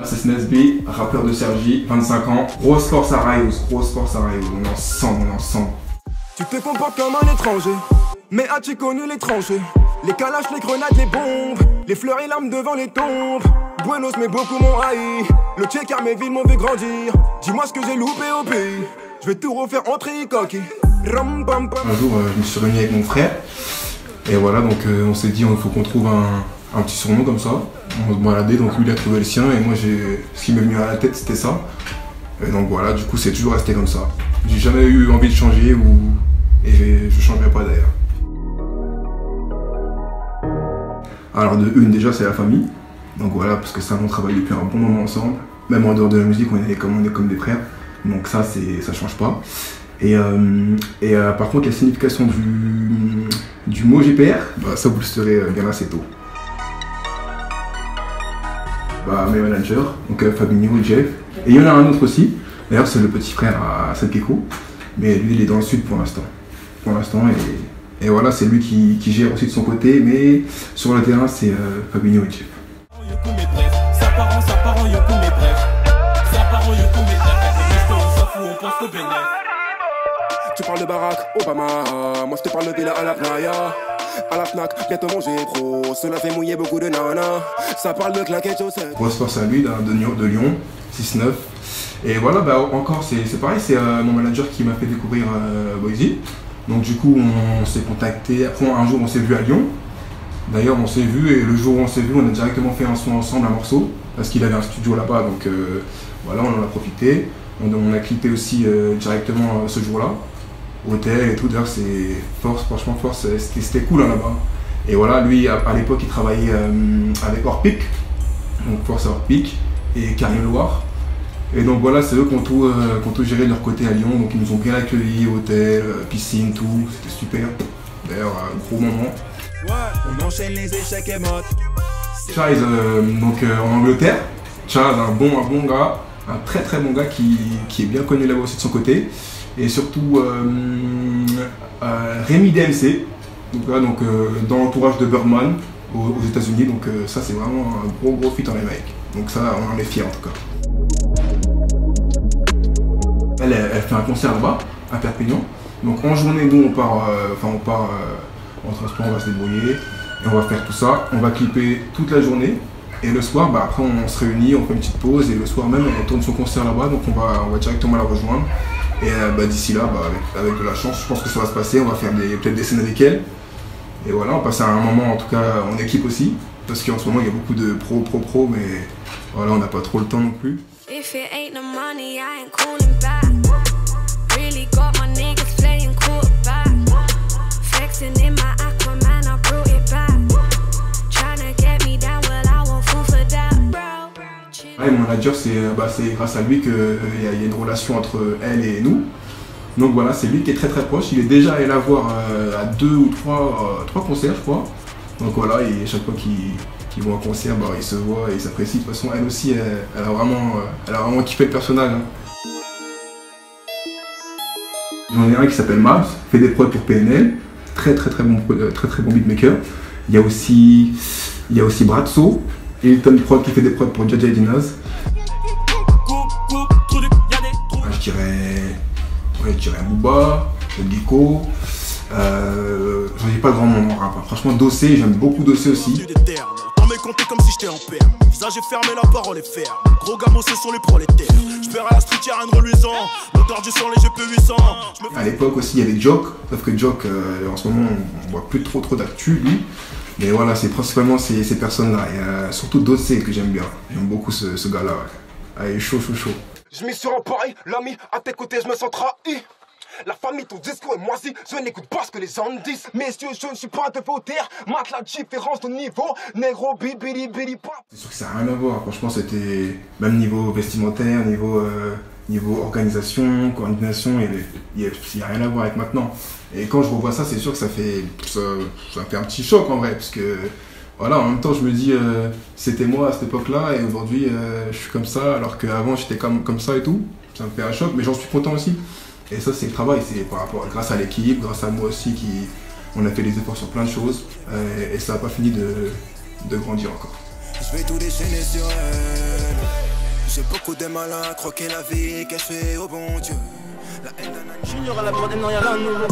C'est Snesby, rappeur de Sergi, 25 ans, grosse force à Rayos, on est ensemble. Tu te comportes comme un étranger, mais as-tu connu l'étranger? Les calages, les grenades, les bombes, les fleurs et larmes devant les tombes. Buenos mais beaucoup m'ont haï, le check car mes villes m'ont vu grandir. Dis-moi ce que j'ai loupé au pays, je vais tout refaire entrer coquille. Un jour, je me suis réuni avec mon frère, et voilà, donc on s'est dit, il faut qu'on trouve un petit surnom comme ça. On se baladait, donc lui il a trouvé le sien, et moi ce qui m'est venu à la tête c'était ça. Et donc voilà, du coup c'est toujours resté comme ça. J'ai jamais eu envie de changer, et je changerai pas d'ailleurs. Alors de une, déjà c'est la famille, donc voilà, parce que ça on travaille depuis un bon moment ensemble. Même en dehors de la musique, on est comme des frères, donc ça change pas. Et par contre la signification du mot GPR, bah, ça vous le saurez bien assez tôt. Bah, mes managers, donc Fabinho et Jeff. Et il y en a un autre aussi, d'ailleurs c'est le petit frère à Sakeko, mais lui il est dans le sud pour l'instant. Et voilà, c'est lui qui gère aussi de son côté, mais sur le terrain c'est Fabinho et Jeff. Tu parles de Barack Obama, moi je te parle de villa à la playa. À la Fnac, bientôt manger pro, cela fait mouiller beaucoup de nanas. Ça parle de claquettes chaussettes. Grosse force à lui, de Lyon, 6-9. Et voilà, bah encore, c'est pareil, c'est mon manager qui m'a fait découvrir Boise. Donc du coup, on s'est contacté. Après, un jour, on s'est vu à Lyon. D'ailleurs, on s'est vu, et le jour où on s'est vu, on a directement fait un son ensemble, un morceau, parce qu'il avait un studio là-bas, donc voilà, on en a profité. On a clippé aussi directement ce jour-là. Hôtel et tout, d'ailleurs c'est force, franchement force, c'était cool hein, là-bas. Et voilà, lui à l'époque il travaillait avec Orpic, donc force à Orpic et Karim Loire. Et donc voilà, c'est eux qui ont tout géré de leur côté à Lyon, donc ils nous ont bien accueillis, hôtel, piscine, tout, c'était super. D'ailleurs, un gros moment. Ouais, on enchaîne les échecs et modes. Chaz, donc en Angleterre, Chaz, un bon gars, un très bon gars qui est bien connu là-bas aussi de son côté. Et surtout Rémi DMC, donc, dans l'entourage de Birdman aux États-Unis, donc ça c'est vraiment un gros feat en les mecs. Donc ça on en est fiers en tout cas. Elle fait un concert là-bas, à Perpignan. Donc en journée nous on part en transport, on va se débrouiller et on va faire tout ça. On va clipper toute la journée. Et le soir, bah, après on se réunit, on fait une petite pause et le soir même elle tourne son concert là-bas, donc on va directement la rejoindre. Et bah, d'ici là, bah, avec de la chance, je pense que ça va se passer, on va faire peut-être des scènes avec elle. Et voilà, on passe à un moment en tout cas en équipe aussi, parce qu'en ce moment il y a beaucoup de pro, mais voilà, on n'a pas trop le temps non plus. Et mon manager, c'est grâce à lui qu'il y a une relation entre elle et nous. Donc voilà, c'est lui qui est très proche. Il est déjà allé la voir à 2 ou 3 concerts, je crois. Donc voilà, et chaque fois qu'ils vont en concert, bah, ils se voient et ils s'apprécient. De toute façon, elle aussi, elle a vraiment kiffé le personnage. Hein. J'en ai un qui s'appelle Mabs, fait des prods pour PNL. Très bon beatmaker. Il y a aussi Bratso. Hilton Prod qui fait des prods pour Jaja et Dinaz. Je dirais Booba, Gecko. J'en ai pas grand monde en rap. Franchement, Dossé, j'aime beaucoup Dossé aussi. Compter comme si j'étais en père. Visage est fermé, la parole est ferme. Gros gamos, ce sont les prolétaires. J'perds à la street, y'a rien de reluisant. L'odeur du sang, les GP 800. À l'époque aussi, il y avait Joke. Sauf que Joke, en ce moment, on voit plus trop d'actu, lui. Mais voilà, c'est principalement ces personnes-là. Et surtout Dossé que j'aime bien. J'aime beaucoup ce gars-là. Ouais. Ah, il est chaud. Je m'y suis emparé, l'ami, à tes côtés, je me sens trahi. La famille, ton discours est moisi, je n'écoute pas ce que les gens disent. Messieurs, je ne suis pas de vos terres, mate la différence de niveau, négro, bibidi, pap. C'est sûr que ça n'a rien à voir, franchement, c'était même niveau vestimentaire, niveau organisation, coordination, il n'y a rien à voir avec maintenant. Et quand je revois ça, c'est sûr que ça fait un petit choc en vrai, parce que voilà, en même temps, je me dis, c'était moi à cette époque-là, et aujourd'hui, je suis comme ça, alors qu'avant, j'étais comme ça et tout. Ça me fait un choc, mais j'en suis content aussi. Et ça, c'est le travail, c'est grâce à l'équipe, grâce à moi aussi, on a fait des efforts sur plein de choses. Et ça n'a pas fini de grandir encore. Je vais tout déchaîner sur elle. J'ai beaucoup de mal à croquer la vie qu'elle fait au bon Dieu. La haine d'un... Junior à la prod, non y'a rien de nouveau.